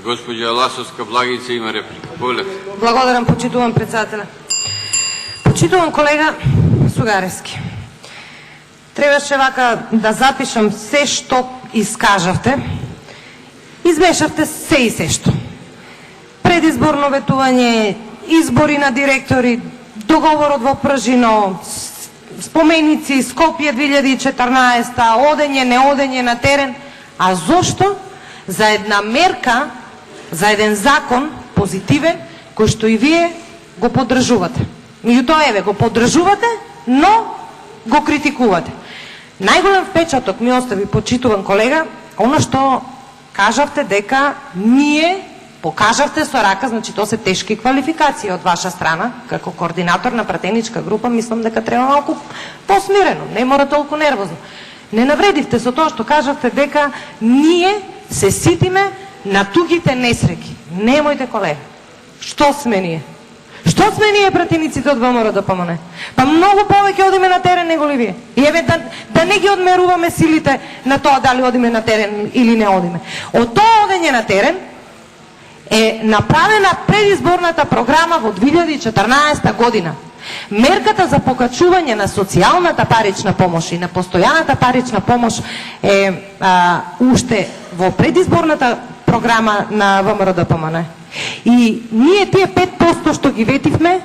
Госпоđa Ласовска Благица има реплика. Повелете. Благодарам, почитувам председателя. Почитувам колега Сугаревски. Требаше вака да запишам се што искажавте. Измешавте се и се што. Предизборно ветување, избори на директори, договорот во Пржино, споменици Скопје 2014, одење, не одење на терен. А зошто? За една мерка, за еден закон позитивен, кој што и вие го поддржувате. Меѓутоа, еве, го поддржувате, но го критикувате. Најголем впечаток ми остави, почитуван колега, оно што кажавте дека ние покажавте со рака, значи тоа се тешки квалификации од ваша страна, како координатор на пратеничка група, мислам дека треба малку посмирено, не мора толку нервозно. Не навредивте со тоа што кажавте дека ние се ситиме на тугите несреќи. Немојте, колега. Што сме ние? Што сме ние пратениците од ВМРО ДПМН? Па многу повеќе одиме на терен него ли вие? И еве да не ги одмеруваме силите на тоа дали одиме на терен или не одиме. Од тоа одење на терен е направена предизборната програма во 2014 година. Мерката за покачување на социјалната парична помош и на постојаната парична помош е уште во предизборната програма на ВМРО ДПМН. И ние тие 5% што ги ветивме,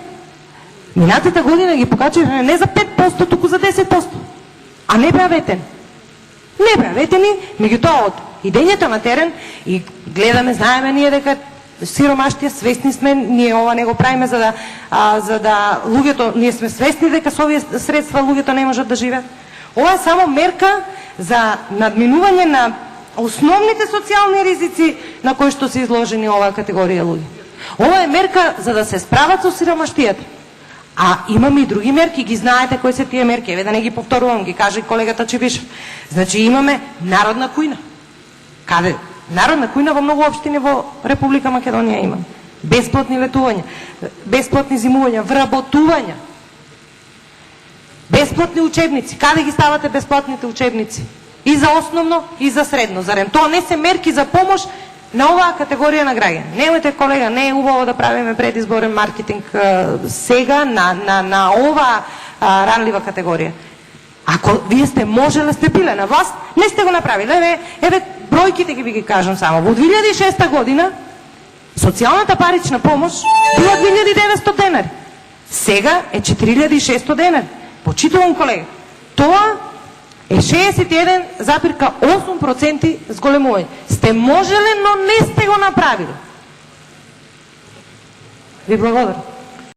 минатата година ги покачивме не за 5%, туку за 10%. А не беа ветени. Не беа ветени, меѓутоа од идењето на терен и гледаме, знаеме ние дека сиромаштија, свесни сме, ние ова не го правиме за да луѓето, ние сме свесни дека со овие средства луѓето не можат да живеат. Ова е само мерка за надминување на основните социјални ризици на кои што се изложени оваа категорија луѓе. Ова е мерка за да се справат со сиромаштијата. А имаме и други мерки, ги знаете кои се тие мерки, еве да не ги повторувам, ги каже колегата Чебишев. Значи имаме народна кујна. Каде? Народна кујна во многу општини во Република Македонија имаме. Бесплатни летувања, бесплатни зимувања, вработувања. Бесплатни учебници. Каде ги ставате бесплатните учебници? И за основно, и за средно. Зарем тоа не се мерки за помош на оваа категорија на граѓани? Немојте, колега, не е убаво да правиме предизборен маркетинг сега на оваа ранлива категорија. Ако вие сте можеле, сте биле на власт, не сте го направиле. Еве бројките ги кажам само. Во 2006 година социјалната парична помош била 2900 денари. Сега е 4600 денари. Почитувам, колега. Тоа е 61,8% зголемување. Сте можеле, но не сте го направили. Ви благодарам.